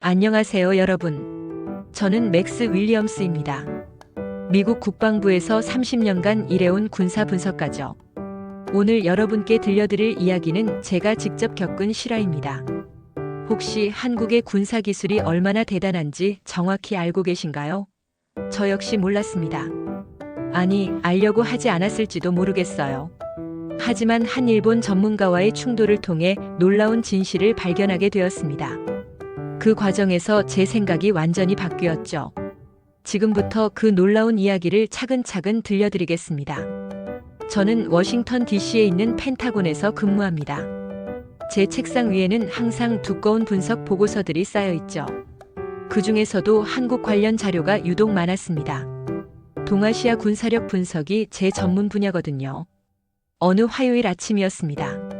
안녕하세요, 여러분. 저는 맥스 윌리엄스입니다. 미국 국방부에서 30년간 일해온 군사 분석가죠. 오늘 여러분께 들려드릴 이야기는 제가 직접 겪은 실화입니다. 혹시 한국의 군사 기술이 얼마나 대단한지 정확히 알고 계신가요? 저 역시 몰랐습니다. 아니, 알려고 하지 않았을지도 모르겠어요. 하지만 한 일본 전문가와의 충돌을 통해 놀라운 진실을 발견하게 되었습니다. 그 과정에서 제 생각이 완전히 바뀌었죠. 지금부터 그 놀라운 이야기를 차근차근 들려드리겠습니다. 저는 워싱턴 DC에 있는 펜타곤에서 근무합니다. 제 책상 위에는 항상 두꺼운 분석 보고서들이 쌓여 있죠. 그 중에서도 한국 관련 자료가 유독 많았습니다. 동아시아 군사력 분석이 제 전문 분야거든요. 어느 화요일 아침이었습니다.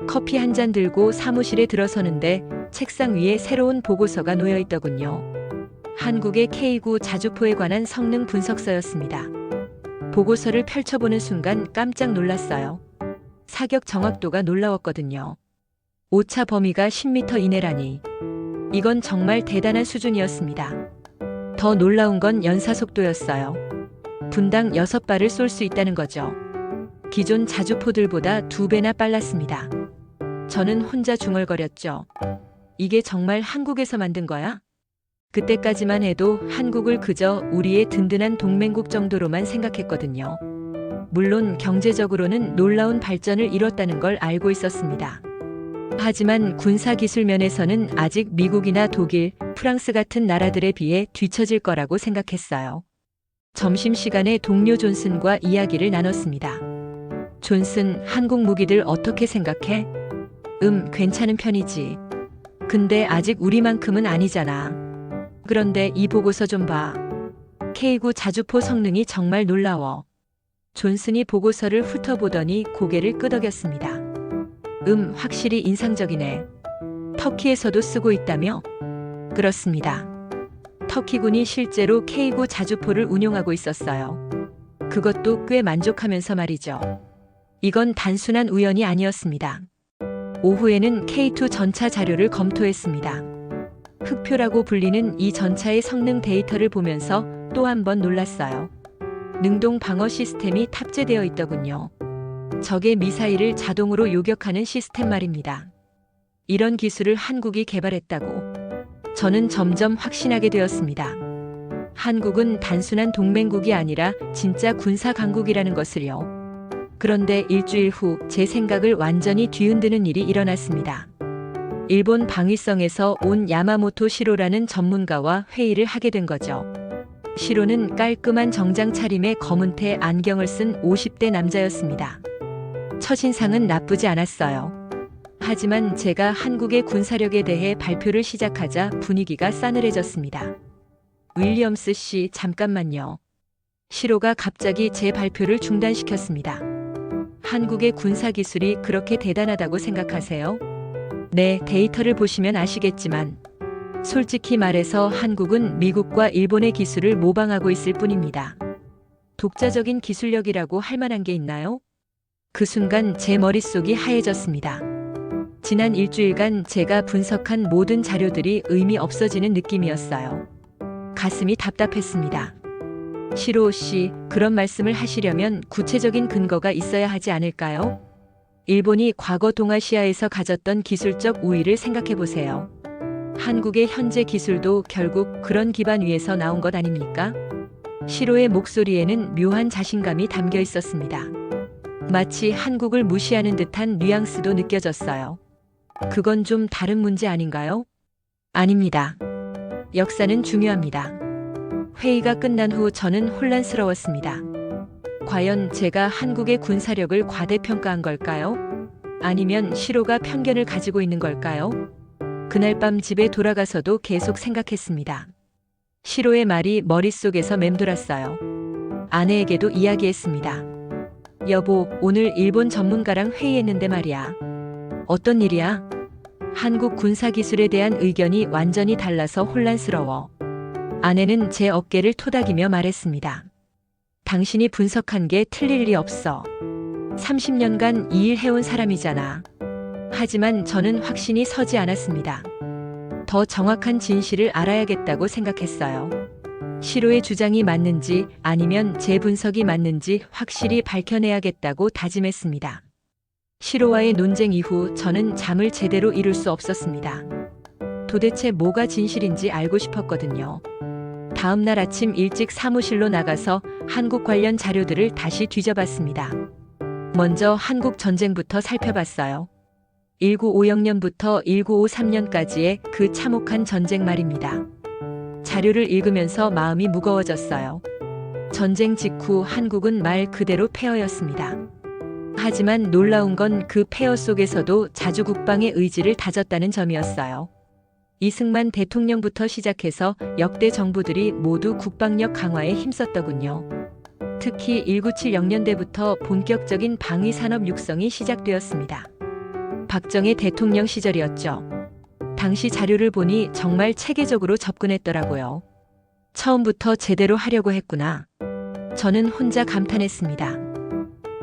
커피 한 잔 들고 사무실에 들어서는데 책상 위에 새로운 보고서가 놓여 있더군요. 한국의 K9 자주포에 관한 성능 분석서였습니다. 보고서를 펼쳐보는 순간 깜짝 놀랐어요. 사격 정확도가 놀라웠거든요. 오차 범위가 10m 이내라니. 이건 정말 대단한 수준이었습니다. 더 놀라운 건 연사 속도였어요. 분당 6발을 쏠 수 있다는 거죠. 기존 자주포들보다 2배나 빨랐습니다. 저는 혼자 중얼거렸죠. 이게 정말 한국에서 만든 거야? 그때까지만 해도 한국을 그저 우리의 든든한 동맹국 정도로만 생각했거든요. 물론 경제적으로는 놀라운 발전을 이뤘다는 걸 알고 있었습니다. 하지만 군사기술 면에서는 아직 미국이나 독일, 프랑스 같은 나라들에 비해 뒤처질 거라고 생각했어요. 점심시간에 동료 존슨과 이야기를 나눴습니다. 존슨, 한국 무기들 어떻게 생각해? 괜찮은 편이지. 근데 아직 우리만큼은 아니잖아. 그런데 이 보고서 좀 봐. K9 자주포 성능이 정말 놀라워. 존슨이 보고서를 훑어보더니 고개를 끄덕였습니다. 확실히 인상적이네. 터키에서도 쓰고 있다며? 그렇습니다. 터키군이 실제로 K9 자주포를 운용하고 있었어요. 그것도 꽤 만족하면서 말이죠. 이건 단순한 우연이 아니었습니다. 오후에는 K2 전차 자료를 검토했습니다. 흑표라고 불리는 이 전차의 성능 데이터를 보면서 또 한 번 놀랐어요. 능동 방어 시스템이 탑재되어 있더군요. 적의 미사일을 자동으로 요격하는 시스템 말입니다. 이런 기술을 한국이 개발했다고 저는 점점 확신하게 되었습니다. 한국은 단순한 동맹국이 아니라 진짜 군사 강국이라는 것을요. 그런데 일주일 후 제 생각을 완전히 뒤흔드는 일이 일어났습니다. 일본 방위성에서 온 야마모토 시로라는 전문가와 회의를 하게 된 거죠. 시로는 깔끔한 정장 차림에 검은테 안경을 쓴 50대 남자였습니다. 첫인상은 나쁘지 않았어요. 하지만 제가 한국의 군사력에 대해 발표를 시작하자 분위기가 싸늘해졌습니다. 윌리엄스 씨, 잠깐만요. 시로가 갑자기 제 발표를 중단시켰습니다. 한국의 군사기술이 그렇게 대단하다고 생각하세요? 네, 데이터를 보시면 아시겠지만 솔직히 말해서 한국은 미국과 일본의 기술을 모방하고 있을 뿐입니다. 독자적인 기술력이라고 할 만한 게 있나요? 그 순간 제 머릿속이 하얘졌습니다. 지난 일주일간 제가 분석한 모든 자료들이 의미 없어지는 느낌이었어요. 가슴이 답답했습니다. 시로 씨, 그런 말씀을 하시려면 구체적인 근거가 있어야 하지 않을까요? 일본이 과거 동아시아에서 가졌던 기술적 우위를 생각해 보세요. 한국의 현재 기술도 결국 그런 기반 위에서 나온 것 아닙니까? 시로의 목소리에는 묘한 자신감이 담겨 있었습니다. 마치 한국을 무시하는 듯한 뉘앙스도 느껴졌어요. 그건 좀 다른 문제 아닌가요? 아닙니다. 역사는 중요합니다. 회의가 끝난 후 저는 혼란스러웠습니다. 과연 제가 한국의 군사력을 과대평가한 걸까요? 아니면 시로가 편견을 가지고 있는 걸까요? 그날 밤 집에 돌아가서도 계속 생각했습니다. 시로의 말이 머릿속에서 맴돌았어요. 아내에게도 이야기했습니다. 여보, 오늘 일본 전문가랑 회의했는데 말이야. 어떤 일이야? 한국 군사기술에 대한 의견이 완전히 달라서 혼란스러워. 아내는 제 어깨를 토닥이며 말했습니다. 당신이 분석한 게 틀릴 리 없어. 30년간 이 일 해온 사람이잖아. 하지만 저는 확신이 서지 않았습니다. 더 정확한 진실을 알아야겠다고 생각했어요. 시로의 주장이 맞는지 아니면 제 분석이 맞는지 확실히 밝혀내야겠다고 다짐했습니다. 시로와의 논쟁 이후 저는 잠을 제대로 이룰 수 없었습니다. 도대체 뭐가 진실인지 알고 싶었거든요. 다음 날 아침 일찍 사무실로 나가서 한국 관련 자료들을 다시 뒤져봤습니다. 먼저 한국 전쟁부터 살펴봤어요. 1950년부터 1953년까지의 그 참혹한 전쟁 말입니다. 자료를 읽으면서 마음이 무거워졌어요. 전쟁 직후 한국은 말 그대로 폐허였습니다. 하지만 놀라운 건 그 폐허 속에서도 자주국방의 의지를 다졌다는 점이었어요. 이승만 대통령부터 시작해서 역대 정부들이 모두 국방력 강화에 힘썼더군요. 특히 1970년대부터 본격적인 방위산업 육성이 시작되었습니다. 박정희 대통령 시절이었죠. 당시 자료를 보니 정말 체계적으로 접근했더라고요. 처음부터 제대로 하려고 했구나. 저는 혼자 감탄했습니다.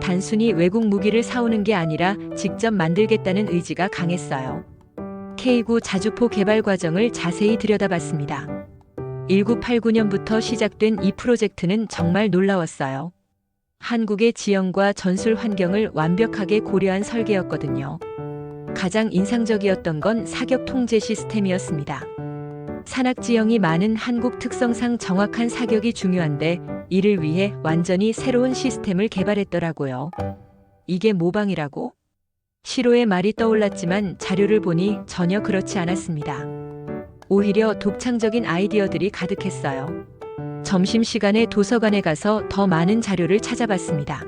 단순히 외국 무기를 사오는 게 아니라 직접 만들겠다는 의지가 강했어요. K9 자주포 개발 과정을 자세히 들여다봤습니다. 1989년부터 시작된 이 프로젝트는 정말 놀라웠어요. 한국의 지형과 전술 환경을 완벽하게 고려한 설계였거든요. 가장 인상적이었던 건 사격 통제 시스템이었습니다. 산악 지형이 많은 한국 특성상 정확한 사격이 중요한데 이를 위해 완전히 새로운 시스템을 개발했더라고요. 이게 모방이라고? 시로의 말이 떠올랐지만 자료를 보니 전혀 그렇지 않았습니다. 오히려 독창적인 아이디어들이 가득했어요. 점심시간에 도서관에 가서 더 많은 자료를 찾아봤습니다.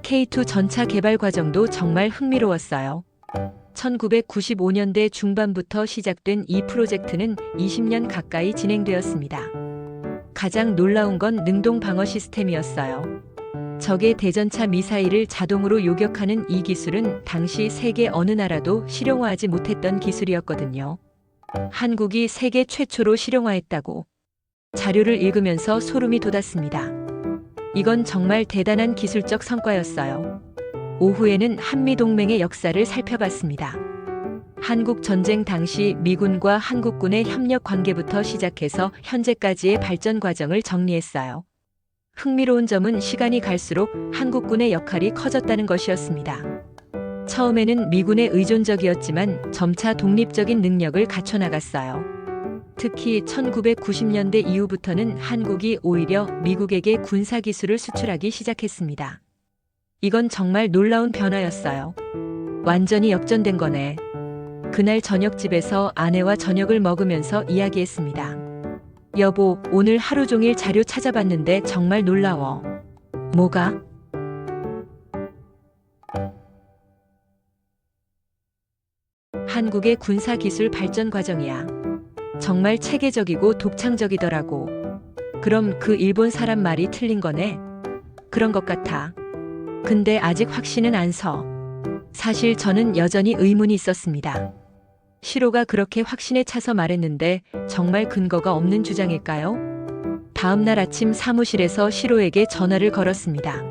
K2 전차 개발 과정도 정말 흥미로웠어요. 1995년대 중반부터 시작된 이 프로젝트는 20년 가까이 진행되었습니다. 가장 놀라운 건 능동 방어 시스템이었어요. 적의 대전차 미사일을 자동으로 요격하는 이 기술은 당시 세계 어느 나라도 실용화하지 못했던 기술이었거든요. 한국이 세계 최초로 실용화했다고. 자료를 읽으면서 소름이 돋았습니다. 이건 정말 대단한 기술적 성과였어요. 오후에는 한미동맹의 역사를 살펴봤습니다. 한국 전쟁 당시 미군과 한국군의 협력 관계부터 시작해서 현재까지의 발전 과정을 정리했어요. 흥미로운 점은 시간이 갈수록 한국군의 역할이 커졌다는 것이었습니다. 처음에는 미군에 의존적이었지만 점차 독립적인 능력을 갖춰나갔어요. 특히 1990년대 이후부터는 한국이 오히려 미국에게 군사기술을 수출하기 시작했습니다. 이건 정말 놀라운 변화였어요. 완전히 역전된 거네. 그날 저녁집에서 아내와 저녁을 먹으면서 이야기했습니다. 여보, 오늘 하루 종일 자료 찾아봤는데 정말 놀라워. 뭐가? 한국의 군사기술 발전 과정이야. 정말 체계적이고 독창적이더라고. 그럼 그 일본 사람 말이 틀린 거네? 그런 것 같아. 근데 아직 확신은 안 서. 사실 저는 여전히 의문이 있었습니다. 시로가 그렇게 확신에 차서 말했는데 정말 근거가 없는 주장일까요? 다음 날 아침 사무실에서 시로에게 전화를 걸었습니다.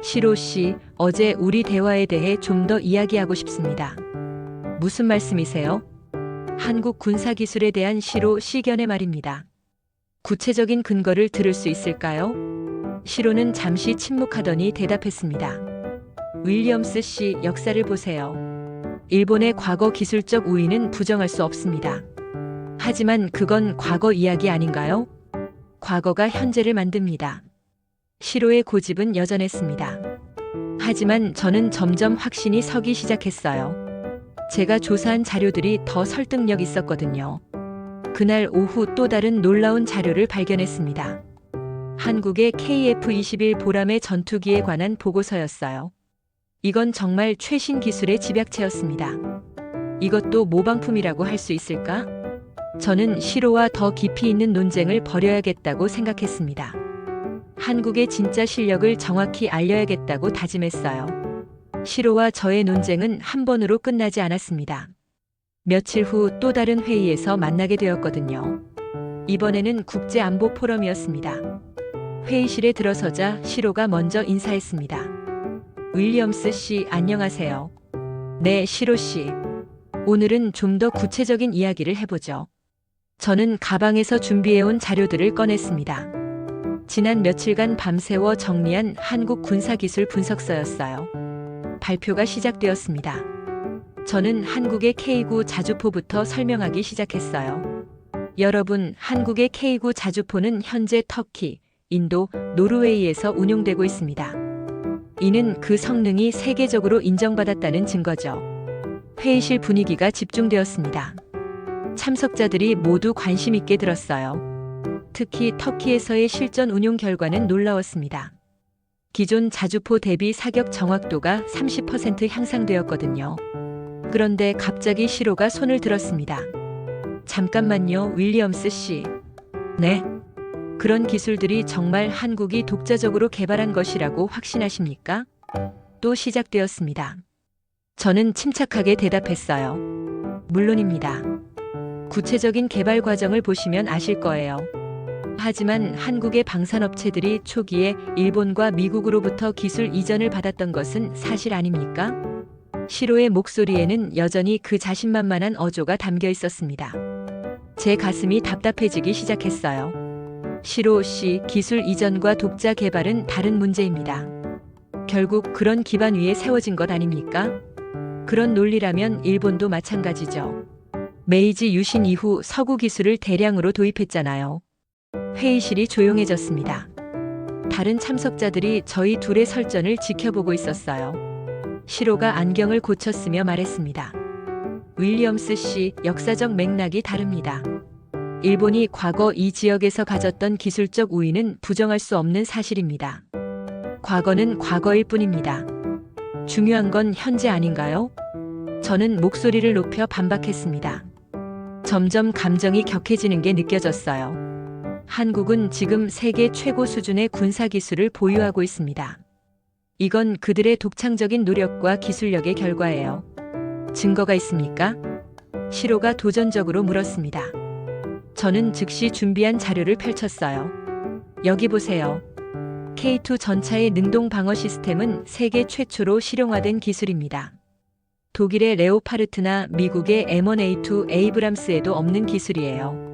시로 씨, 어제 우리 대화에 대해 좀 더 이야기하고 싶습니다. 무슨 말씀이세요? 한국 군사기술에 대한 시로 시견의 말입니다. 구체적인 근거를 들을 수 있을까요? 시로는 잠시 침묵하더니 대답했습니다. 윌리엄스 씨 역사를 보세요. 일본의 과거 기술적 우위는 부정할 수 없습니다. 하지만 그건 과거 이야기 아닌가요? 과거가 현재를 만듭니다. 시로의 고집은 여전했습니다. 하지만 저는 점점 확신이 서기 시작했어요. 제가 조사한 자료들이 더 설득력 있었거든요. 그날 오후 또 다른 놀라운 자료를 발견했습니다. 한국의 KF-21 보람의 전투기에 관한 보고서였어요. 이건 정말 최신 기술의 집약체였습니다. 이것도 모방품이라고 할 수 있을까? 저는 시로와 더 깊이 있는 논쟁을 벌여야겠다고 생각했습니다. 한국의 진짜 실력을 정확히 알려야겠다고 다짐했어요. 시로와 저의 논쟁은 한 번으로 끝나지 않았습니다. 며칠 후 또 다른 회의에서 만나게 되었거든요. 이번에는 국제안보 포럼이었습니다. 회의실에 들어서자 시로가 먼저 인사했습니다. 윌리엄스 씨, 안녕하세요. 네, 시로 씨. 오늘은 좀 더 구체적인 이야기를 해보죠. 저는 가방에서 준비해온 자료들을 꺼냈습니다. 지난 며칠간 밤새워 정리한 한국 군사기술 분석서였어요. 발표가 시작되었습니다. 저는 한국의 K9 자주포부터 설명하기 시작했어요. 여러분, 한국의 K9 자주포는 현재 터키, 인도, 노르웨이에서 운용되고 있습니다. 이는 그 성능이 세계적으로 인정받았다는 증거죠. 회의실 분위기가 집중되었습니다. 참석자들이 모두 관심 있게 들었어요. 특히 터키에서의 실전 운용 결과는 놀라웠습니다. 기존 자주포 대비 사격 정확도가 30% 향상되었거든요. 그런데 갑자기 시로가 손을 들었습니다. 잠깐만요, 윌리엄스 씨. 네? 그런 기술들이 정말 한국이 독자적으로 개발한 것이라고 확신하십니까? 또 시작되었습니다. 저는 침착하게 대답했어요. 물론입니다. 구체적인 개발 과정을 보시면 아실 거예요. 하지만 한국의 방산업체들이 초기에 일본과 미국으로부터 기술 이전을 받았던 것은 사실 아닙니까? 시로의 목소리에는 여전히 그 자신만만한 어조가 담겨 있었습니다. 제 가슴이 답답해지기 시작했어요. 시로 씨, 기술 이전과 독자 개발은 다른 문제입니다. 결국 그런 기반 위에 세워진 것 아닙니까? 그런 논리라면 일본도 마찬가지죠. 메이지 유신 이후 서구 기술을 대량으로 도입했잖아요. 회의실이 조용해졌습니다. 다른 참석자들이 저희 둘의 설전을 지켜보고 있었어요. 시로가 안경을 고쳤으며 말했습니다. 윌리엄스 씨, 역사적 맥락이 다릅니다. 일본이 과거 이 지역에서 가졌던 기술적 우위는 부정할 수 없는 사실입니다. 과거는 과거일 뿐입니다. 중요한 건 현재 아닌가요? 저는 목소리를 높여 반박했습니다. 점점 감정이 격해지는 게 느껴졌어요. 한국은 지금 세계 최고 수준의 군사기술을 보유하고 있습니다. 이건 그들의 독창적인 노력과 기술력의 결과예요. 증거가 있습니까? 시로가 도전적으로 물었습니다. 저는 즉시 준비한 자료를 펼쳤어요. 여기 보세요. K2 전차의 능동 방어 시스템은 세계 최초로 실용화된 기술입니다. 독일의 레오파르트나 미국의 M1A2 에이브람스에도 없는 기술이에요.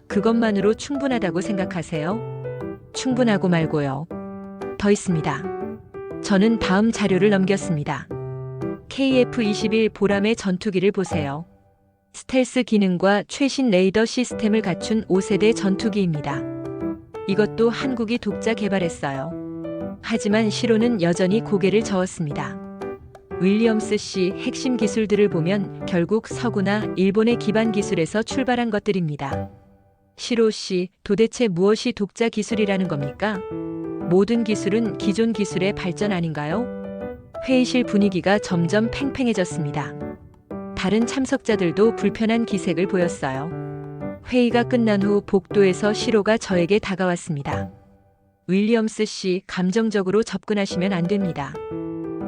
그것만으로 충분하다고 생각하세요? 충분하고 말고요. 더 있습니다. 저는 다음 자료를 넘겼습니다. KF-21 보람의 전투기를 보세요. 스텔스 기능과 최신 레이더 시스템을 갖춘 5세대 전투기입니다. 이것도 한국이 독자 개발했어요. 하지만 시로는 여전히 고개를 저었습니다. 윌리엄스 씨, 핵심 기술들을 보면 결국 서구나 일본의 기반 기술에서 출발한 것들입니다. 시로 씨, 도대체 무엇이 독자 기술이라는 겁니까? 모든 기술은 기존 기술의 발전 아닌가요? 회의실 분위기가 점점 팽팽해졌습니다. 다른 참석자들도 불편한 기색을 보였어요. 회의가 끝난 후 복도에서 시로가 저에게 다가왔습니다. 윌리엄스 씨, 감정적으로 접근하시면 안 됩니다.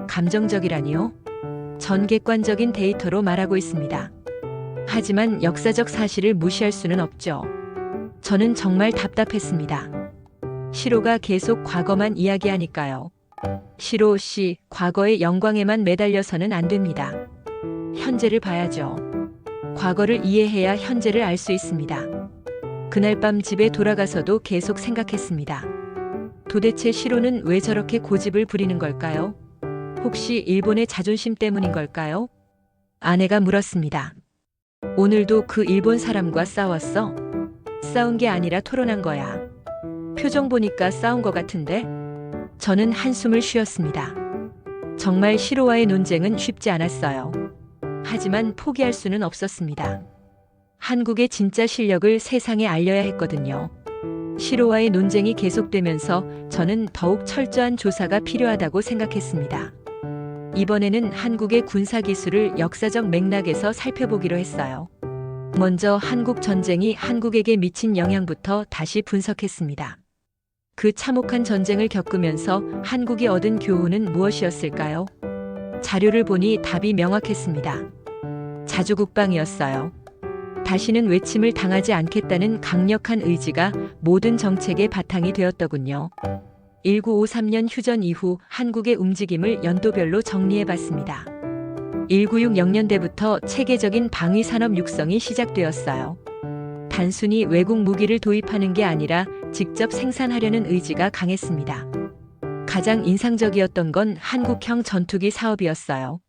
감정적이라니요? 전 객관적인 데이터로 말하고 있습니다. 하지만 역사적 사실을 무시할 수는 없죠. 저는 정말 답답했습니다. 시로가 계속 과거만 이야기하니까요. 시로 씨, 과거의 영광에만 매달려서는 안 됩니다. 현재를 봐야죠. 과거를 이해해야 현재를 알 수 있습니다. 그날 밤 집에 돌아가서도 계속 생각했습니다. 도대체 시로는 왜 저렇게 고집을 부리는 걸까요? 혹시 일본의 자존심 때문인 걸까요? 아내가 물었습니다. 오늘도 그 일본 사람과 싸웠어? 싸운 게 아니라 토론한 거야. 표정 보니까 싸운 것 같은데? 저는 한숨을 쉬었습니다. 정말 시로와의 논쟁은 쉽지 않았어요. 하지만 포기할 수는 없었습니다. 한국의 진짜 실력을 세상에 알려야 했거든요. 시로와의 논쟁이 계속되면서 저는 더욱 철저한 조사가 필요하다고 생각했습니다. 이번에는 한국의 군사기술을 역사적 맥락에서 살펴보기로 했어요. 먼저 한국 전쟁이 한국에게 미친 영향부터 다시 분석했습니다. 그 참혹한 전쟁을 겪으면서 한국이 얻은 교훈은 무엇이었을까요? 자료를 보니 답이 명확했습니다. 자주국방이었어요. 다시는 외침을 당하지 않겠다는 강력한 의지가 모든 정책의 바탕이 되었더군요. 1953년 휴전 이후 한국의 움직임을 연도별로 정리해봤습니다. 1960년대부터 체계적인 방위산업 육성이 시작되었어요. 단순히 외국 무기를 도입하는 게 아니라 직접 생산하려는 의지가 강했습니다. 가장 인상적이었던 건 한국형 전투기 사업이었어요.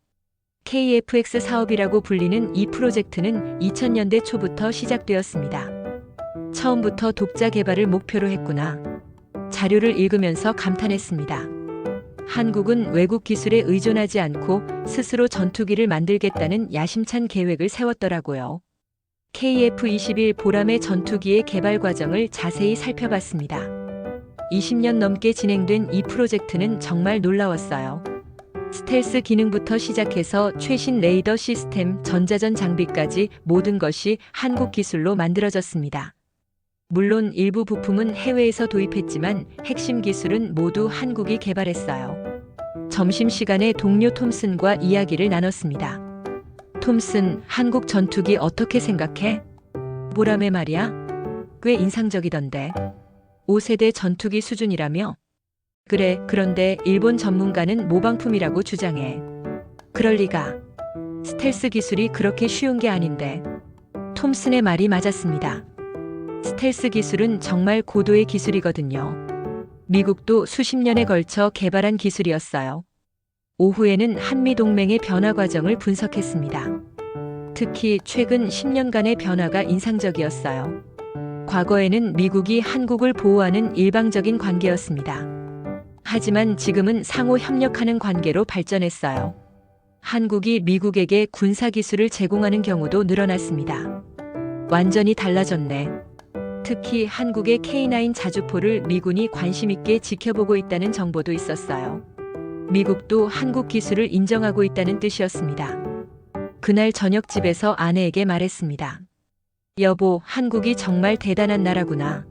KF-X 사업이라고 불리는 이 프로젝트는 2000년대 초부터 시작되었습니다. 처음부터 독자 개발을 목표로 했구나. 자료를 읽으면서 감탄했습니다. 한국은 외국 기술에 의존하지 않고 스스로 전투기를 만들겠다는 야심찬 계획을 세웠더라고요. KF-21 보람의 전투기의 개발 과정을 자세히 살펴봤습니다. 20년 넘게 진행된 이 프로젝트는 정말 놀라웠어요. 스텔스 기능부터 시작해서 최신 레이더 시스템, 전자전 장비까지 모든 것이 한국 기술로 만들어졌습니다. 물론 일부 부품은 해외에서 도입했지만 핵심 기술은 모두 한국이 개발했어요. 점심시간에 동료 톰슨과 이야기를 나눴습니다. 톰슨, 한국 전투기 어떻게 생각해? 보람의 말이야? 꽤 인상적이던데. 5세대 전투기 수준이라며? 그래, 그런데 일본 전문가는 모방품이라고 주장해. 그럴 리가. 스텔스 기술이 그렇게 쉬운 게 아닌데. 톰슨의 말이 맞았습니다. 스텔스 기술은 정말 고도의 기술이거든요. 미국도 수십 년에 걸쳐 개발한 기술이었어요. 오후에는 한미동맹의 변화 과정을 분석했습니다. 특히 최근 10년간의 변화가 인상적이었어요. 과거에는 미국이 한국을 보호하는 일방적인 관계였습니다. 하지만 지금은 상호 협력하는 관계로 발전했어요. 한국이 미국에게 군사기술을 제공하는 경우도 늘어났습니다. 완전히 달라졌네. 특히 한국의 K9 자주포를 미군이 관심 있게 지켜보고 있다는 정보도 있었어요. 미국도 한국 기술을 인정하고 있다는 뜻이었습니다. 그날 저녁집에서 아내에게 말했습니다. 여보, 한국이 정말 대단한 나라구나.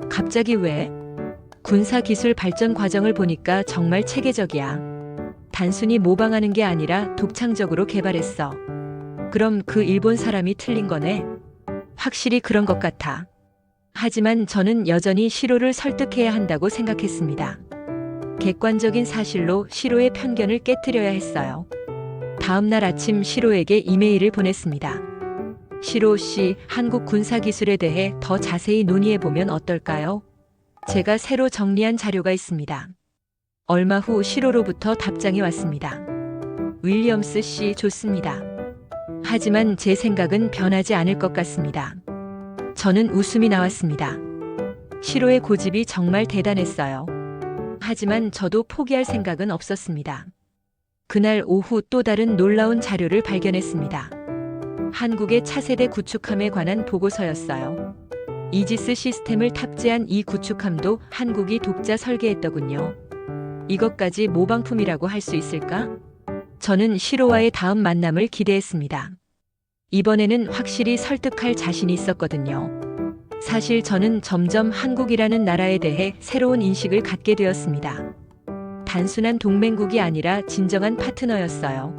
갑자기 왜? 군사기술 발전 과정을 보니까 정말 체계적이야. 단순히 모방하는 게 아니라 독창적으로 개발했어. 그럼 그 일본 사람이 틀린 거네? 확실히 그런 것 같아. 하지만 저는 여전히 시로를 설득해야 한다고 생각했습니다. 객관적인 사실로 시로의 편견을 깨트려야 했어요. 다음 날 아침 시로에게 이메일을 보냈습니다. 시로 씨, 한국 군사기술에 대해 더 자세히 논의해보면 어떨까요? 제가 새로 정리한 자료가 있습니다. 얼마 후 시로로부터 답장이 왔습니다. 윌리엄스 씨, 좋습니다. 하지만 제 생각은 변하지 않을 것 같습니다. 저는 웃음이 나왔습니다. 시로의 고집이 정말 대단했어요. 하지만 저도 포기할 생각은 없었습니다. 그날 오후 또 다른 놀라운 자료를 발견했습니다. 한국의 차세대 구축함에 관한 보고서였어요. 이지스 시스템을 탑재한 이 구축함도 한국이 독자 설계했더군요. 이것까지 모방품이라고 할 수 있을까? 저는 시로와의 다음 만남을 기대했습니다. 이번에는 확실히 설득할 자신이 있었거든요. 사실 저는 점점 한국이라는 나라에 대해 새로운 인식을 갖게 되었습니다. 단순한 동맹국이 아니라 진정한 파트너였어요.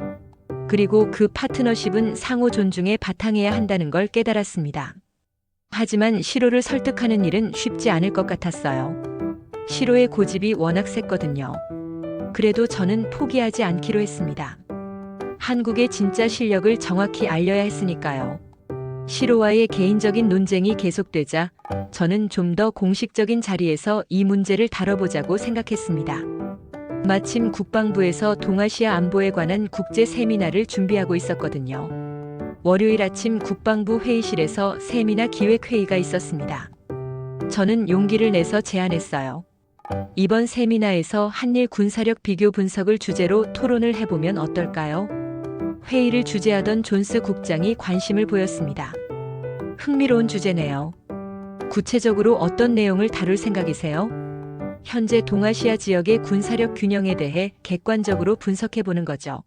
그리고 그 파트너십은 상호 존중에 바탕해야 한다는 걸 깨달았습니다. 하지만 시로를 설득하는 일은 쉽지 않을 것 같았어요. 시로의 고집이 워낙 셌거든요. 그래도 저는 포기하지 않기로 했습니다. 한국의 진짜 실력을 정확히 알려야 했으니까요. 시로와의 개인적인 논쟁이 계속되자 저는 좀 더 공식적인 자리에서 이 문제를 다뤄보자고 생각했습니다. 마침 국방부에서 동아시아 안보에 관한 국제 세미나를 준비하고 있었거든요. 월요일 아침 국방부 회의실에서 세미나 기획회의가 있었습니다. 저는 용기를 내서 제안했어요. 이번 세미나에서 한일 군사력 비교 분석을 주제로 토론을 해보면 어떨까요? 회의를 주재하던 존스 국장이 관심을 보였습니다. 흥미로운 주제네요. 구체적으로 어떤 내용을 다룰 생각이세요? 현재 동아시아 지역의 군사력 균형에 대해 객관적으로 분석해보는 거죠.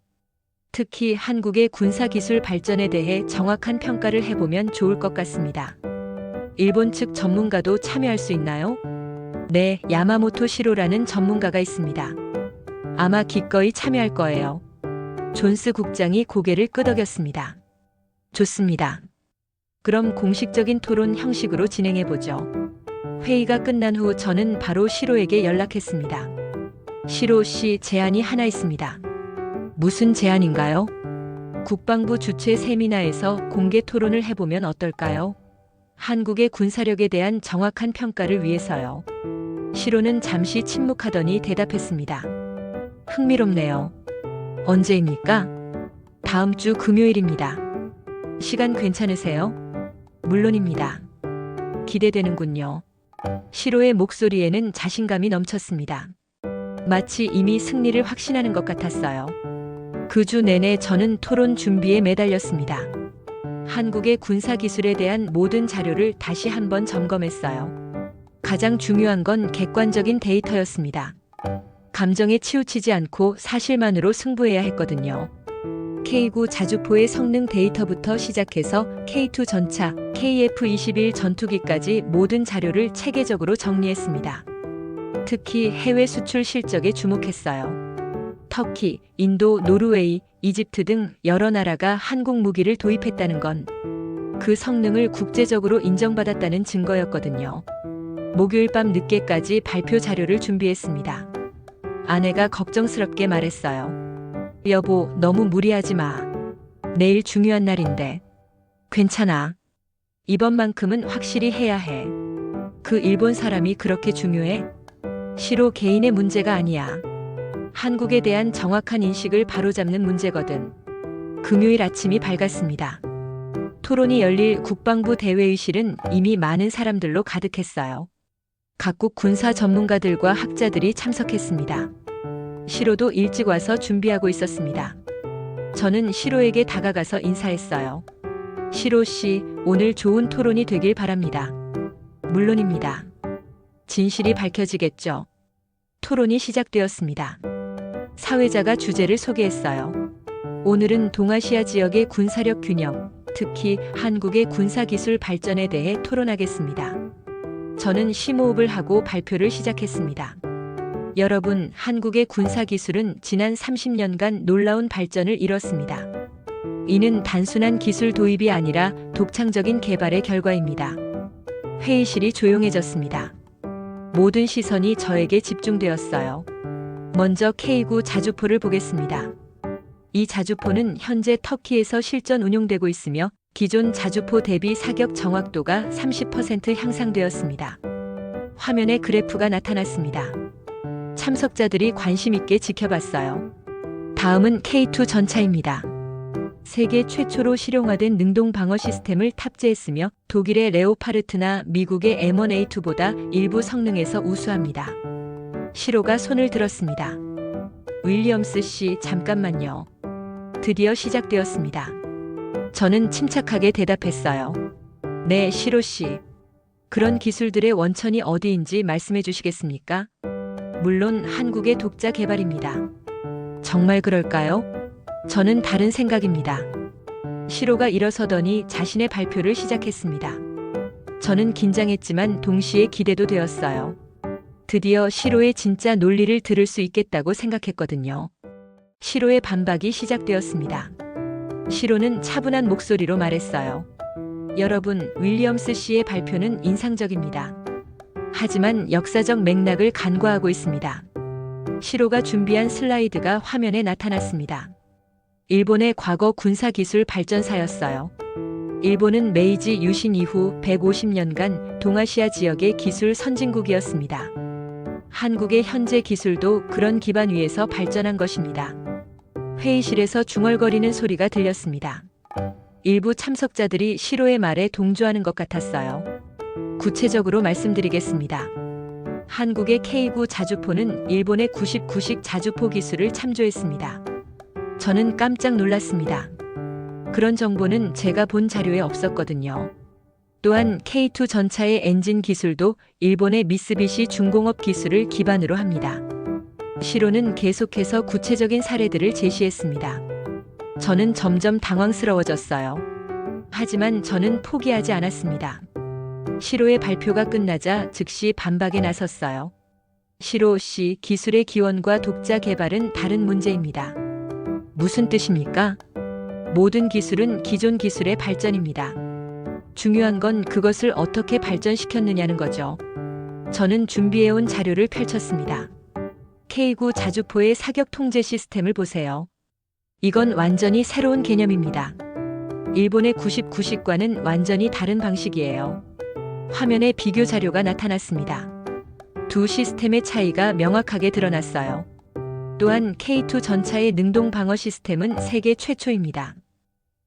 특히 한국의 군사기술 발전에 대해 정확한 평가를 해보면 좋을 것 같습니다. 일본 측 전문가도 참여할 수 있나요? 네, 야마모토 시로라는 전문가가 있습니다. 아마 기꺼이 참여할 거예요. 존스 국장이 고개를 끄덕였습니다. 좋습니다. 그럼 공식적인 토론 형식으로 진행해보죠. 회의가 끝난 후 저는 바로 시로에게 연락했습니다. 시로 씨, 제안이 하나 있습니다. 무슨 제안인가요? 국방부 주최 세미나에서 공개 토론을 해보면 어떨까요? 한국의 군사력에 대한 정확한 평가를 위해서요. 시로는 잠시 침묵하더니 대답했습니다. 흥미롭네요. 언제입니까? 다음 주 금요일입니다. 시간 괜찮으세요? 물론입니다. 기대되는군요. 시로의 목소리에는 자신감이 넘쳤습니다. 마치 이미 승리를 확신하는 것 같았어요. 그 주 내내 저는 토론 준비에 매달렸습니다. 한국의 군사 기술에 대한 모든 자료를 다시 한번 점검했어요. 가장 중요한 건 객관적인 데이터였습니다. 감정에 치우치지 않고 사실만으로 승부해야 했거든요. K9 자주포의 성능 데이터부터 시작해서 K2 전차, KF-21 전투기까지 모든 자료를 체계적으로 정리했습니다. 특히 해외 수출 실적에 주목했어요. 터키, 인도, 노르웨이, 이집트 등 여러 나라가 한국 무기를 도입했다는 건 그 성능을 국제적으로 인정받았다는 증거였거든요. 목요일 밤 늦게까지 발표 자료를 준비했습니다. 아내가 걱정스럽게 말했어요. 여보, 너무 무리하지 마. 내일 중요한 날인데. 괜찮아. 이번만큼은 확실히 해야 해. 그 일본 사람이 그렇게 중요해? 시로 개인의 문제가 아니야. 한국에 대한 정확한 인식을 바로잡는 문제거든. 금요일 아침이 밝았습니다. 토론이 열릴 국방부 대회의실은 이미 많은 사람들로 가득했어요. 각국 군사 전문가들과 학자들이 참석했습니다. 시로도 일찍 와서 준비하고 있었습니다. 저는 시로에게 다가가서 인사했어요. 시로 씨, 오늘 좋은 토론이 되길 바랍니다. 물론입니다. 진실이 밝혀지겠죠. 토론이 시작되었습니다. 사회자가 주제를 소개했어요. 오늘은 동아시아 지역의 군사력 균형, 특히 한국의 군사기술 발전에 대해 토론하겠습니다. 저는 심호흡을 하고 발표를 시작했습니다. 여러분, 한국의 군사기술은 지난 30년간 놀라운 발전을 이뤘습니다. 이는 단순한 기술 도입이 아니라 독창적인 개발의 결과입니다. 회의실이 조용해졌습니다. 모든 시선이 저에게 집중되었어요. 먼저 K9 자주포를 보겠습니다. 이 자주포는 현재 터키에서 실전 운용되고 있으며 기존 자주포 대비 사격 정확도가 30% 향상되었습니다. 화면에 그래프가 나타났습니다. 참석자들이 관심 있게 지켜봤어요. 다음은 K2 전차입니다. 세계 최초로 실용화된 능동 방어 시스템을 탑재했으며 독일의 레오파르트나 미국의 M1A2보다 일부 성능에서 우수합니다. 시로가 손을 들었습니다. 윌리엄스 씨, 잠깐만요. 드디어 시작되었습니다. 저는 침착하게 대답했어요. 네, 시로 씨. 그런 기술들의 원천이 어디인지 말씀해 주시겠습니까? 물론 한국의 독자 개발입니다. 정말 그럴까요? 저는 다른 생각입니다. 시로가 일어서더니 자신의 발표를 시작했습니다. 저는 긴장했지만 동시에 기대도 되었어요. 드디어 시로의 진짜 논리를 들을 수 있겠다고 생각했거든요. 시로의 반박이 시작되었습니다. 시로는 차분한 목소리로 말했어요. 여러분, 윌리엄스 씨의 발표는 인상적입니다. 하지만 역사적 맥락을 간과하고 있습니다. 시로가 준비한 슬라이드가 화면에 나타났습니다. 일본의 과거 군사기술 발전사였어요. 일본은 메이지 유신 이후 150년간 동아시아 지역의 기술 선진국이었습니다. 한국의 현재 기술도 그런 기반 위에서 발전한 것입니다. 회의실에서 중얼거리는 소리가 들렸습니다. 일부 참석자들이 시로의 말에 동조하는 것 같았어요. 구체적으로 말씀드리겠습니다. 한국의 K9 자주포는 일본의 99식 자주포 기술을 참조했습니다. 저는 깜짝 놀랐습니다. 그런 정보는 제가 본 자료에 없었거든요. 또한 K2 전차의 엔진 기술도 일본의 미쓰비시 중공업 기술을 기반으로 합니다. 시로는 계속해서 구체적인 사례들을 제시했습니다. 저는 점점 당황스러워졌어요. 하지만 저는 포기하지 않았습니다. 시로의 발표가 끝나자 즉시 반박에 나섰어요. 시로 씨, 기술의 기원과 독자 개발은 다른 문제입니다. 무슨 뜻입니까? 모든 기술은 기존 기술의 발전입니다. 중요한 건 그것을 어떻게 발전시켰느냐는 거죠. 저는 준비해온 자료를 펼쳤습니다. K9 자주포의 사격 통제 시스템을 보세요. 이건 완전히 새로운 개념입니다. 일본의 99식과는 완전히 다른 방식이에요. 화면에 비교 자료가 나타났습니다. 두 시스템의 차이가 명확하게 드러났어요. 또한 K2 전차의 능동 방어 시스템은 세계 최초입니다.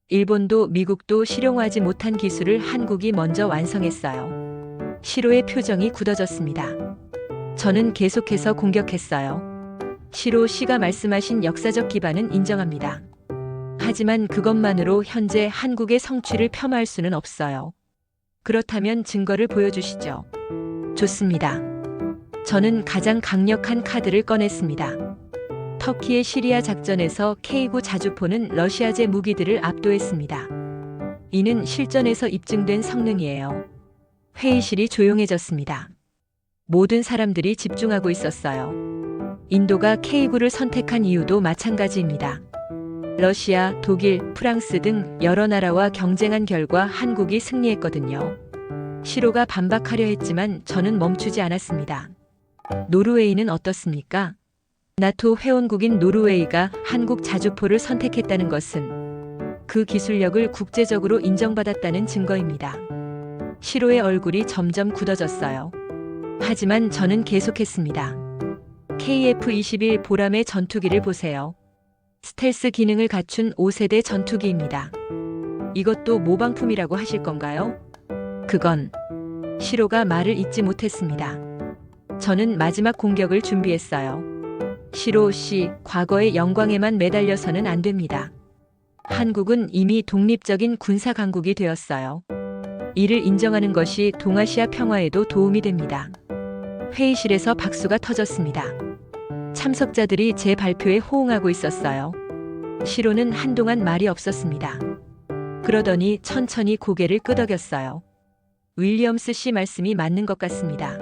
일본도 미국도 실용화하지 못한 기술을 한국이 먼저 완성했어요. 시로의 표정이 굳어졌습니다. 저는 계속해서 공격했어요. 시로 씨가 말씀하신 역사적 기반은 인정합니다. 하지만 그것만으로 현재 한국의 성취를 폄하할 수는 없어요. 그렇다면 증거를 보여주시죠. 좋습니다. 저는 가장 강력한 카드를 꺼냈습니다. 터키의 시리아 작전에서 K9 자주포는 러시아제 무기들을 압도했습니다. 이는 실전에서 입증된 성능이에요. 회의실이 조용해졌습니다. 모든 사람들이 집중하고 있었어요. 인도가 K9를 선택한 이유도 마찬가지입니다. 러시아, 독일, 프랑스 등 여러 나라와 경쟁한 결과 한국이 승리했거든요. 시로가 반박하려 했지만 저는 멈추지 않았습니다. 노르웨이는 어떻습니까? 나토 회원국인 노르웨이가 한국 자주포를 선택했다는 것은 그 기술력을 국제적으로 인정받았다는 증거입니다. 시로의 얼굴이 점점 굳어졌어요. 하지만 저는 계속했습니다. KF-21 보람의 전투기를 보세요. 스텔스 기능을 갖춘 5세대 전투기입니다. 이것도 모방품이라고 하실 건가요? 그건 시로가 말을 잇지 못했습니다. 저는 마지막 공격을 준비했어요. 시로 씨, 과거의 영광에만 매달려서는 안 됩니다. 한국은 이미 독립적인 군사 강국이 되었어요. 이를 인정하는 것이 동아시아 평화에도 도움이 됩니다. 회의실에서 박수가 터졌습니다. 참석자들이 제 발표에 호응하고 있었어요. 시로는 한동안 말이 없었습니다. 그러더니 천천히 고개를 끄덕였어요. 윌리엄스 씨 말씀이 맞는 것 같습니다.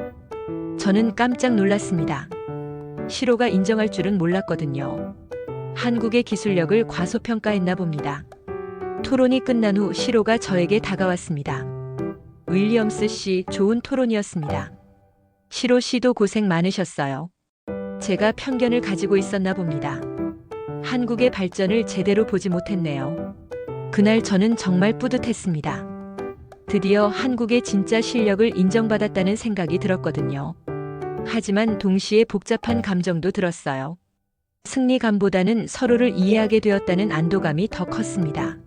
저는 깜짝 놀랐습니다. 시로가 인정할 줄은 몰랐거든요. 한국의 기술력을 과소평가했나 봅니다. 토론이 끝난 후 시로가 저에게 다가왔습니다. 윌리엄스 씨, 좋은 토론이었습니다. 시로 씨도 고생 많으셨어요. 제가 편견을 가지고 있었나 봅니다. 한국의 발전을 제대로 보지 못했네요. 그날 저는 정말 뿌듯했습니다. 드디어 한국의 진짜 실력을 인정받았다는 생각이 들었거든요. 하지만 동시에 복잡한 감정도 들었어요. 승리감보다는 서로를 이해하게 되었다는 안도감이 더 컸습니다.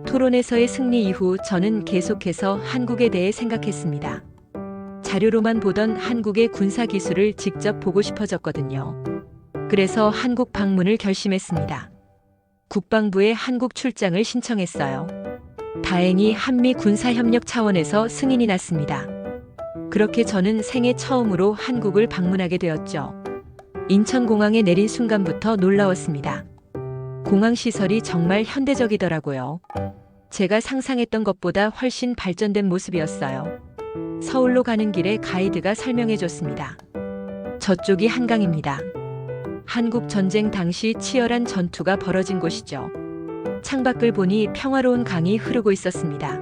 토론에서의 승리 이후 저는 계속해서 한국에 대해 생각했습니다. 자료로만 보던 한국의 군사 기술을 직접 보고 싶어졌거든요. 그래서 한국 방문을 결심했습니다. 국방부에 한국 출장을 신청했어요. 다행히 한미 군사협력 차원에서 승인이 났습니다. 그렇게 저는 생애 처음으로 한국을 방문하게 되었죠. 인천공항에 내린 순간부터 놀라웠습니다. 공항 시설이 정말 현대적이더라고요. 제가 상상했던 것보다 훨씬 발전된 모습이었어요. 서울로 가는 길에 가이드가 설명해 줬습니다. 저쪽이 한강입니다. 한국 전쟁 당시 치열한 전투가 벌어진 곳이죠. 창밖을 보니 평화로운 강이 흐르고 있었습니다.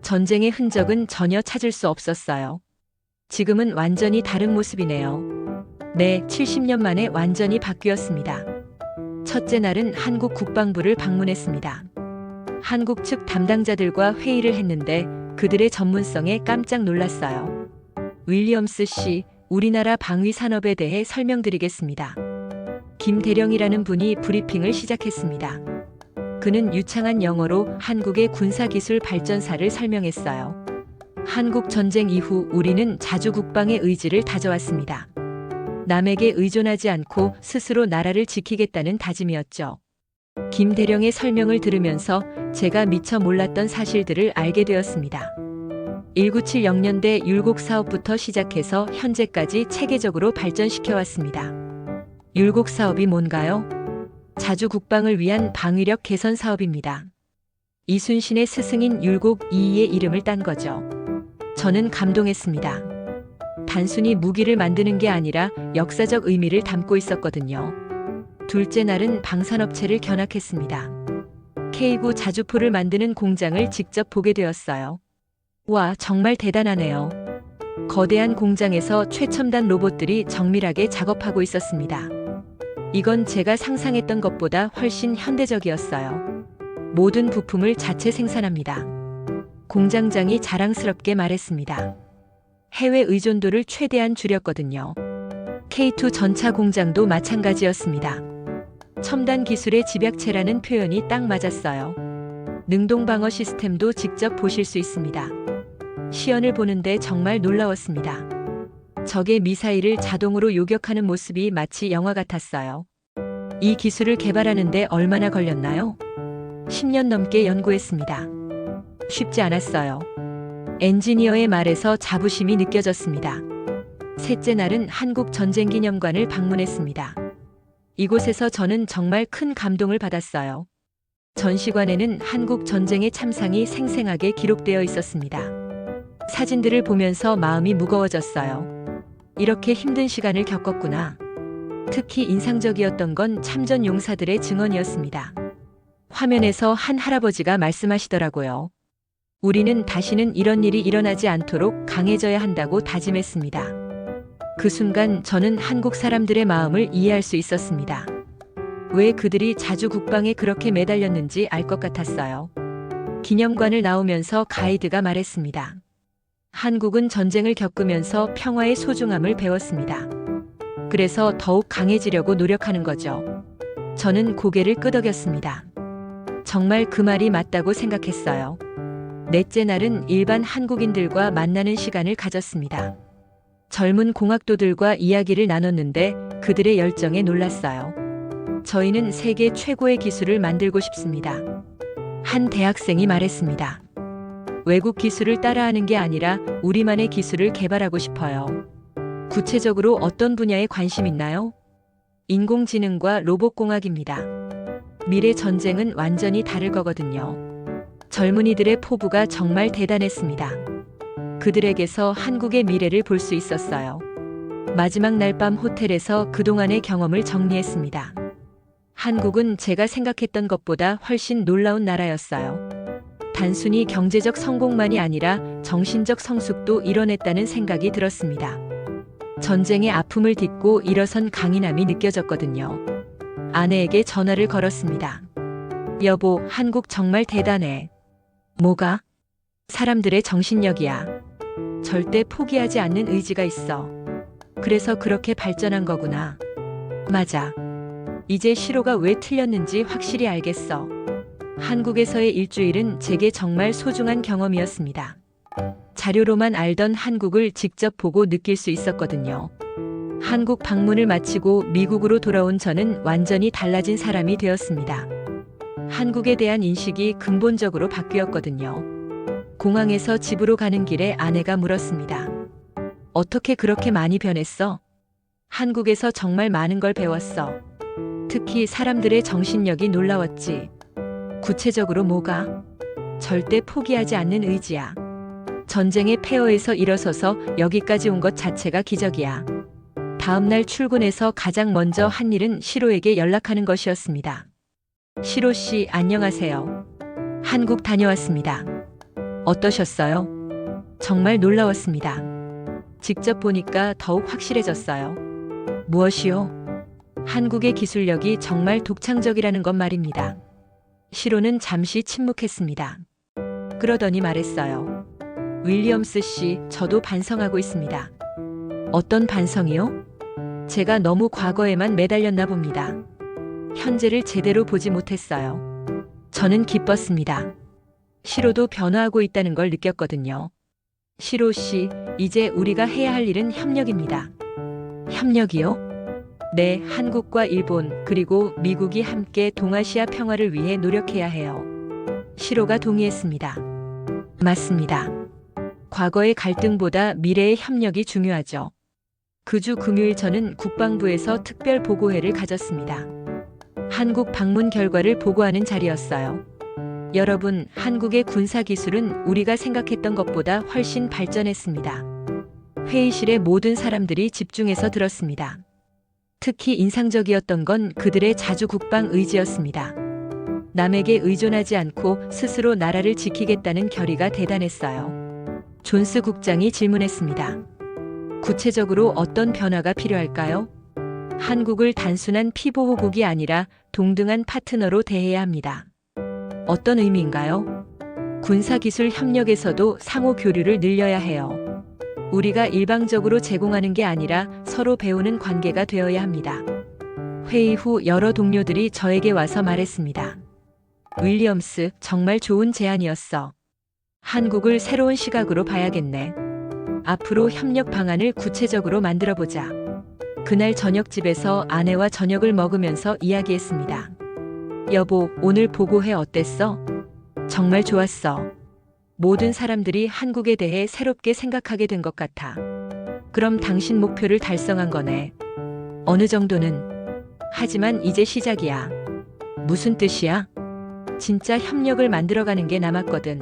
전쟁의 흔적은 전혀 찾을 수 없었어요. 지금은 완전히 다른 모습이네요. 네, 70년 만에 완전히 바뀌었습니다. 첫째 날은 한국 국방부를 방문했습니다. 한국 측 담당자들과 회의를 했는데 그들의 전문성에 깜짝 놀랐어요. 윌리엄스 씨, 우리나라 방위 산업에 대해 설명드리겠습니다. 김 대령이라는 분이 브리핑을 시작했습니다. 그는 유창한 영어로 한국의 군사기술 발전사를 설명했어요. 한국 전쟁 이후 우리는 자주 국방의 의지를 다져왔습니다. 남에게 의존하지 않고 스스로 나라를 지키겠다는 다짐이었죠. 김 대령의 설명을 들으면서 제가 미처 몰랐던 사실들을 알게 되었습니다. 1970년대 율곡 사업부터 시작해서 현재까지 체계적으로 발전시켜왔습니다. 율곡 사업이 뭔가요? 자주 국방을 위한 방위력 개선 사업입니다. 이순신의 스승인 율곡 이이의 이름을 딴 거죠. 저는 감동했습니다. 단순히 무기를 만드는 게 아니라 역사적 의미를 담고 있었거든요. 둘째 날은 방산업체를 견학했습니다. K9 자주포를 만드는 공장을 직접 보게 되었어요. 와, 정말 대단하네요. 거대한 공장에서 최첨단 로봇들이 정밀하게 작업하고 있었습니다. 이건 제가 상상했던 것보다 훨씬 현대적이었어요. 모든 부품을 자체 생산합니다. 공장장이 자랑스럽게 말했습니다. 해외 의존도를 최대한 줄였거든요. K2 전차 공장도 마찬가지였습니다. 첨단 기술의 집약체라는 표현이 딱 맞았어요. 능동방어 시스템도 직접 보실 수 있습니다. 시연을 보는데 정말 놀라웠습니다. 적의 미사일을 자동으로 요격하는 모습이 마치 영화 같았어요. 이 기술을 개발하는데 얼마나 걸렸나요? 10년 넘게 연구했습니다. 쉽지 않았어요. 엔지니어의 말에서 자부심이 느껴졌습니다. 셋째 날은 한국전쟁기념관을 방문했습니다. 이곳에서 저는 정말 큰 감동을 받았어요. 전시관에는 한국 전쟁의 참상이 생생하게 기록되어 있었습니다. 사진들을 보면서 마음이 무거워졌어요. 이렇게 힘든 시간을 겪었구나. 특히 인상적이었던 건 참전 용사들의 증언이었습니다. 화면에서 한 할아버지가 말씀하시더라고요. 우리는 다시는 이런 일이 일어나지 않도록 강해져야 한다고 다짐했습니다. 그 순간 저는 한국 사람들의 마음을 이해할 수 있었습니다. 왜 그들이 자주 국방에 그렇게 매달렸는지 알 것 같았어요. 기념관을 나오면서 가이드가 말했습니다. 한국은 전쟁을 겪으면서 평화의 소중함을 배웠습니다. 그래서 더욱 강해지려고 노력하는 거죠. 저는 고개를 끄덕였습니다. 정말 그 말이 맞다고 생각했어요. 넷째 날은 일반 한국인들과 만나는 시간을 가졌습니다. 젊은 공학도들과 이야기를 나눴는데 그들의 열정에 놀랐어요. 저희는 세계 최고의 기술을 만들고 싶습니다. 한 대학생이 말했습니다. 외국 기술을 따라하는 게 아니라 우리만의 기술을 개발하고 싶어요. 구체적으로 어떤 분야에 관심 있나요? 인공지능과 로봇공학입니다. 미래 전쟁은 완전히 다를 거거든요. 젊은이들의 포부가 정말 대단했습니다. 그들에게서 한국의 미래를 볼 수 있었어요. 마지막 날 밤 호텔에서 그동안의 경험을 정리했습니다. 한국은 제가 생각했던 것보다 훨씬 놀라운 나라였어요. 단순히 경제적 성공만이 아니라 정신적 성숙도 이뤄냈다는 생각이 들었습니다. 전쟁의 아픔을 딛고 일어선 강인함이 느껴졌거든요. 아내에게 전화를 걸었습니다. 여보, 한국 정말 대단해. 뭐가? 사람들의 정신력이야. 절대 포기하지 않는 의지가 있어. 그래서 그렇게 발전한 거구나. 맞아. 이제 시로가 왜 틀렸는지 확실히 알겠어. 한국에서의 일주일은 제게 정말 소중한 경험이었습니다. 자료로만 알던 한국을 직접 보고 느낄 수 있었거든요. 한국 방문을 마치고 미국으로 돌아온 저는 완전히 달라진 사람이 되었습니다. 한국에 대한 인식이 근본적으로 바뀌었거든요. 공항에서 집으로 가는 길에 아내가 물었습니다. 어떻게 그렇게 많이 변했어? 한국에서 정말 많은 걸 배웠어. 특히 사람들의 정신력이 놀라웠지. 구체적으로 뭐가? 절대 포기하지 않는 의지야. 전쟁의 폐허에서 일어서서 여기까지 온 것 자체가 기적이야. 다음날 출근해서 가장 먼저 한 일은 시로에게 연락하는 것이었습니다. 시로 씨, 안녕하세요. 한국 다녀왔습니다. 어떠셨어요? 정말 놀라웠습니다. 직접 보니까 더욱 확실해졌어요. 무엇이요? 한국의 기술력이 정말 독창적이라는 것 말입니다. 시로는 잠시 침묵했습니다. 그러더니 말했어요. 윌리엄스 씨, 저도 반성하고 있습니다. 어떤 반성이요? 제가 너무 과거에만 매달렸나 봅니다. 현재를 제대로 보지 못했어요. 저는 기뻤습니다. 시로도 변화하고 있다는 걸 느꼈거든요. 시로 씨, 이제 우리가 해야 할 일은 협력입니다. 협력이요? 네, 한국과 일본 그리고 미국이 함께 동아시아 평화를 위해 노력해야 해요. 시로가 동의했습니다. 맞습니다. 과거의 갈등보다 미래의 협력이 중요하죠. 그 주 금요일 저는 국방부에서 특별 보고회를 가졌습니다. 한국 방문 결과를 보고하는 자리였어요. 여러분, 한국의 군사 기술은 우리가 생각했던 것보다 훨씬 발전했습니다. 회의실의 모든 사람들이 집중해서 들었습니다. 특히 인상적이었던 건 그들의 자주 국방 의지였습니다. 남에게 의존하지 않고 스스로 나라를 지키겠다는 결의가 대단했어요. 존스 국장이 질문했습니다. 구체적으로 어떤 변화가 필요할까요? 한국을 단순한 피보호국이 아니라 동등한 파트너로 대해야 합니다. 어떤 의미인가요? 군사기술 협력에서도 상호 교류를 늘려야 해요. 우리가 일방적으로 제공하는 게 아니라 서로 배우는 관계가 되어야 합니다. 회의 후 여러 동료들이 저에게 와서 말했습니다. 윌리엄스, 정말 좋은 제안이었어. 한국을 새로운 시각으로 봐야겠네. 앞으로 협력 방안을 구체적으로 만들어보자. 그날 저녁집에서 아내와 저녁을 먹으면서 이야기했습니다. 여보, 오늘 보고회 어땠어? 정말 좋았어. 모든 사람들이 한국에 대해 새롭게 생각하게 된 것 같아. 그럼 당신 목표를 달성한 거네. 어느 정도는. 하지만 이제 시작이야. 무슨 뜻이야? 진짜 협력을 만들어가는 게 남았거든.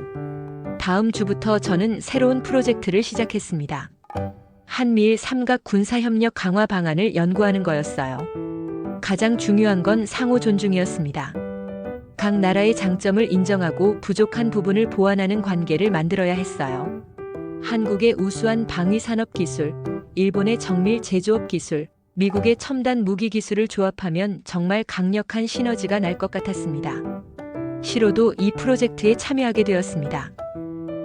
다음 주부터 저는 새로운 프로젝트를 시작했습니다. 한미일 삼각 군사협력 강화 방안을 연구하는 거였어요. 가장 중요한 건 상호 존중이었습니다. 각 나라의 장점을 인정하고 부족한 부분을 보완하는 관계를 만들어야 했어요. 한국의 우수한 방위산업 기술, 일본의 정밀 제조업 기술, 미국의 첨단 무기 기술을 조합하면 정말 강력한 시너지가 날 것 같았습니다. 시로도 이 프로젝트에 참여하게 되었습니다.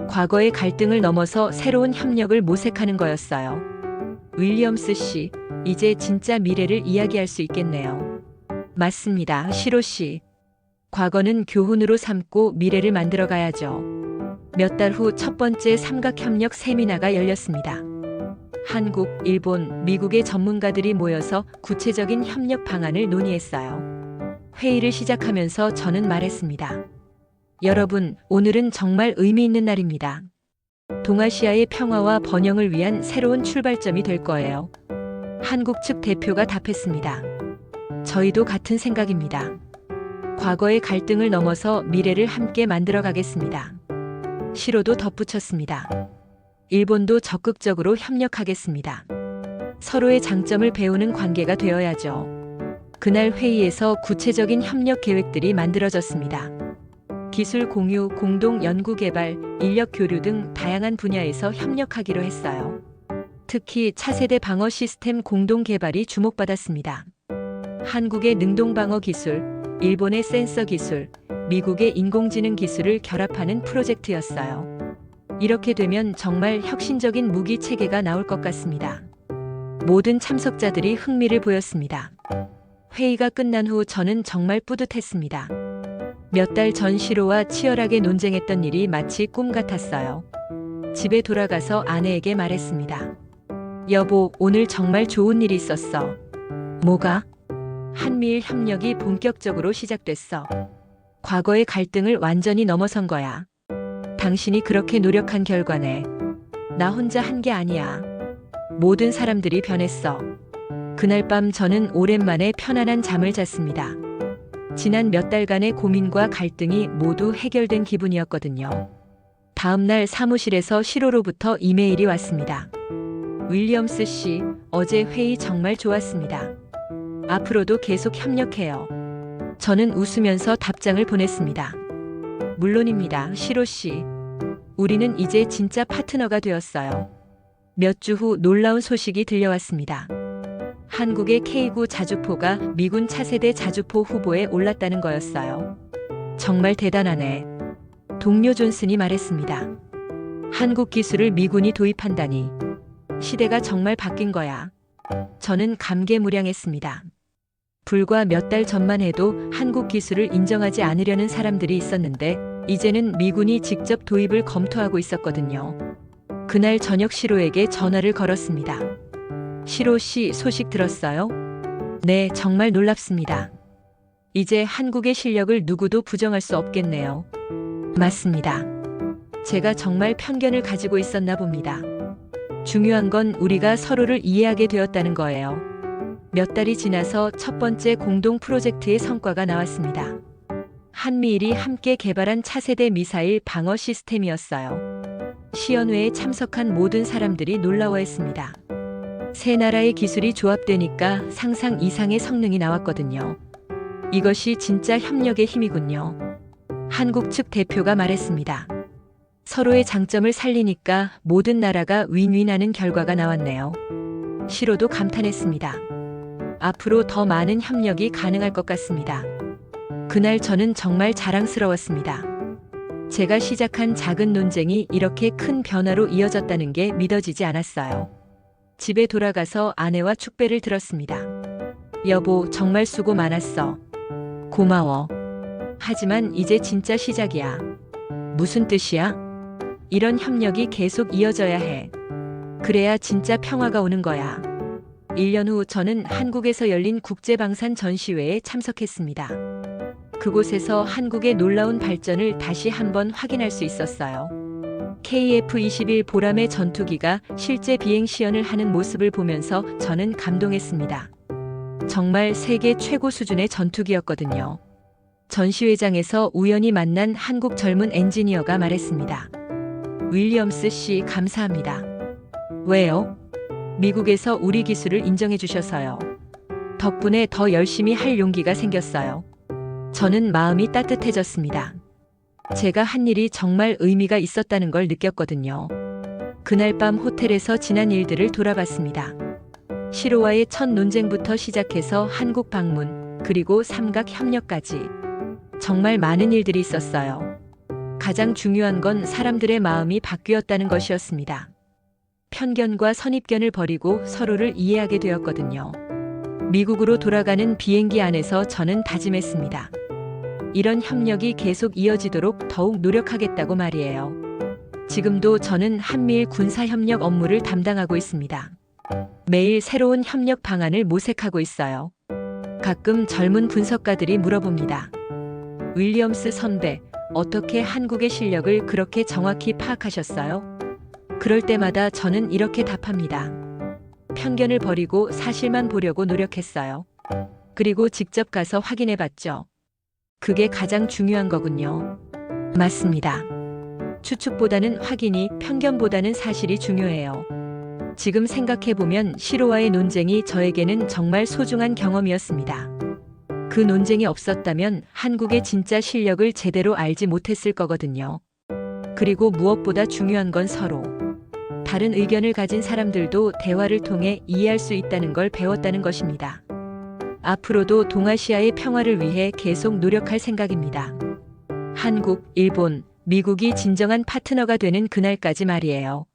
과거의 갈등을 넘어서 새로운 협력을 모색하는 거였어요. 윌리엄스 씨, 이제 진짜 미래를 이야기할 수 있겠네요. 맞습니다, 시로 씨. 과거는 교훈으로 삼고 미래를 만들어 가야죠. 몇 달 후 첫 번째 삼각협력 세미나가 열렸습니다. 한국, 일본, 미국의 전문가들이 모여서 구체적인 협력 방안을 논의했어요. 회의를 시작하면서 저는 말했습니다. 여러분, 오늘은 정말 의미 있는 날입니다. 동아시아의 평화와 번영을 위한 새로운 출발점이 될 거예요. 한국 측 대표가 답했습니다. 저희도 같은 생각입니다. 과거의 갈등을 넘어서 미래를 함께 만들어 가겠습니다. 시로도 덧붙였습니다. 일본도 적극적으로 협력하겠습니다. 서로의 장점을 배우는 관계가 되어야죠. 그날 회의에서 구체적인 협력 계획들이 만들어졌습니다. 기술 공유, 공동 연구 개발, 인력 교류 등 다양한 분야에서 협력하기로 했어요. 특히 차세대 방어 시스템 공동 개발이 주목받았습니다. 한국의 능동 방어 기술, 일본의 센서 기술, 미국의 인공지능 기술을 결합하는 프로젝트였어요. 이렇게 되면 정말 혁신적인 무기 체계가 나올 것 같습니다. 모든 참석자들이 흥미를 보였습니다. 회의가 끝난 후 저는 정말 뿌듯했습니다. 몇 달 전 시로와 치열하게 논쟁했던 일이 마치 꿈 같았어요. 집에 돌아가서 아내에게 말했습니다. 여보, 오늘 정말 좋은 일이 있었어. 뭐가? 한미일 협력이 본격적으로 시작됐어. 과거의 갈등을 완전히 넘어선 거야. 당신이 그렇게 노력한 결과네. 나 혼자 한 게 아니야. 모든 사람들이 변했어. 그날 밤 저는 오랜만에 편안한 잠을 잤습니다. 지난 몇 달간의 고민과 갈등이 모두 해결된 기분이었거든요. 다음 날 사무실에서 시로로부터 이메일이 왔습니다. 윌리엄스 씨, 어제 회의 정말 좋았습니다. 앞으로도 계속 협력해요. 저는 웃으면서 답장을 보냈습니다. 물론입니다, 시로 씨. 우리는 이제 진짜 파트너가 되었어요. 몇 주 후 놀라운 소식이 들려왔습니다. 한국의 K9 자주포가 미군 차세대 자주포 후보에 올랐다는 거였어요. 정말 대단하네. 동료 존슨이 말했습니다. 한국 기술을 미군이 도입한다니. 시대가 정말 바뀐 거야. 저는 감개무량했습니다. 불과 몇 달 전만 해도 한국 기술을 인정하지 않으려는 사람들이 있었는데 이제는 미군이 직접 도입을 검토하고 있었거든요. 그날 저녁 시로에게 전화를 걸었습니다. 시로 씨, 소식 들었어요? 네, 정말 놀랍습니다. 이제 한국의 실력을 누구도 부정할 수 없겠네요. 맞습니다. 제가 정말 편견을 가지고 있었나 봅니다. 중요한 건 우리가 서로를 이해하게 되었다는 거예요. 몇 달이 지나서 첫 번째 공동 프로젝트의 성과가 나왔습니다. 한미일이 함께 개발한 차세대 미사일 방어 시스템이었어요. 시연회에 참석한 모든 사람들이 놀라워했습니다. 세 나라의 기술이 조합되니까 상상 이상의 성능이 나왔거든요. 이것이 진짜 협력의 힘이군요. 한국 측 대표가 말했습니다. 서로의 장점을 살리니까 모든 나라가 윈윈하는 결과가 나왔네요. 시로도 감탄했습니다. 앞으로 더 많은 협력이 가능할 것 같습니다. 그날 저는 정말 자랑스러웠습니다. 제가 시작한 작은 논쟁이 이렇게 큰 변화로 이어졌다는 게 믿어지지 않았어요. 집에 돌아가서 아내와 축배를 들었습니다. 여보, 정말 수고 많았어. 고마워. 하지만 이제 진짜 시작이야. 무슨 뜻이야? 이런 협력이 계속 이어져야 해. 그래야 진짜 평화가 오는 거야. 1년 후 저는 한국에서 열린 국제방산 전시회에 참석했습니다. 그곳에서 한국의 놀라운 발전을 다시 한번 확인할 수 있었어요. KF-21 보람의 전투기가 실제 비행 시연을 하는 모습을 보면서 저는 감동했습니다. 정말 세계 최고 수준의 전투기였거든요. 전시회장에서 우연히 만난 한국 젊은 엔지니어가 말했습니다. 윌리엄스 씨, 감사합니다. 왜요? 미국에서 우리 기술을 인정해 주셔서요. 덕분에 더 열심히 할 용기가 생겼어요. 저는 마음이 따뜻해졌습니다. 제가 한 일이 정말 의미가 있었다는 걸 느꼈거든요. 그날 밤 호텔에서 지난 일들을 돌아봤습니다. 시로와의 첫 논쟁부터 시작해서 한국 방문, 그리고 삼각 협력까지. 정말 많은 일들이 있었어요. 가장 중요한 건 사람들의 마음이 바뀌었다는 것이었습니다. 편견과 선입견을 버리고 서로를 이해하게 되었거든요. 미국으로 돌아가는 비행기 안에서 저는 다짐했습니다. 이런 협력이 계속 이어지도록 더욱 노력하겠다고 말이에요. 지금도 저는 한미일 군사협력 업무를 담당하고 있습니다. 매일 새로운 협력 방안을 모색하고 있어요. 가끔 젊은 분석가들이 물어봅니다. 윌리엄스 선배, 어떻게 한국의 실력을 그렇게 정확히 파악하셨어요? 그럴 때마다 저는 이렇게 답합니다. 편견을 버리고 사실만 보려고 노력했어요. 그리고 직접 가서 확인해 봤죠. 그게 가장 중요한 거군요. 맞습니다. 추측보다는 확인이, 편견보다는 사실이 중요해요. 지금 생각해보면 시로와의 논쟁이 저에게는 정말 소중한 경험이었습니다. 그 논쟁이 없었다면 한국의 진짜 실력을 제대로 알지 못했을 거거든요. 그리고 무엇보다 중요한 건 서로 다른 의견을 가진 사람들도 대화를 통해 이해할 수 있다는 걸 배웠다는 것입니다. 앞으로도 동아시아의 평화를 위해 계속 노력할 생각입니다. 한국, 일본, 미국이 진정한 파트너가 되는 그날까지 말이에요.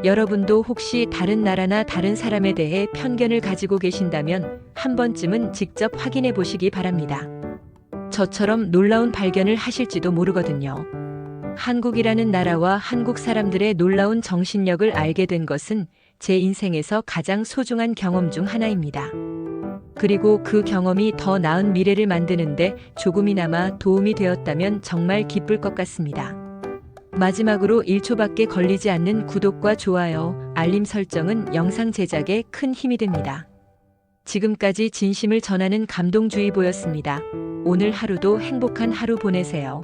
여러분도 혹시 다른 나라나 다른 사람에 대해 편견을 가지고 계신다면 한 번쯤은 직접 확인해 보시기 바랍니다. 저처럼 놀라운 발견을 하실지도 모르거든요. 한국이라는 나라와 한국 사람들의 놀라운 정신력을 알게 된 것은 제 인생에서 가장 소중한 경험 중 하나입니다. 그리고 그 경험이 더 나은 미래를 만드는데 조금이나마 도움이 되었다면 정말 기쁠 것 같습니다. 마지막으로 1초밖에 걸리지 않는 구독과 좋아요, 알림 설정은 영상 제작에 큰 힘이 됩니다. 지금까지 진심을 전하는 감동주의보였습니다. 오늘 하루도 행복한 하루 보내세요.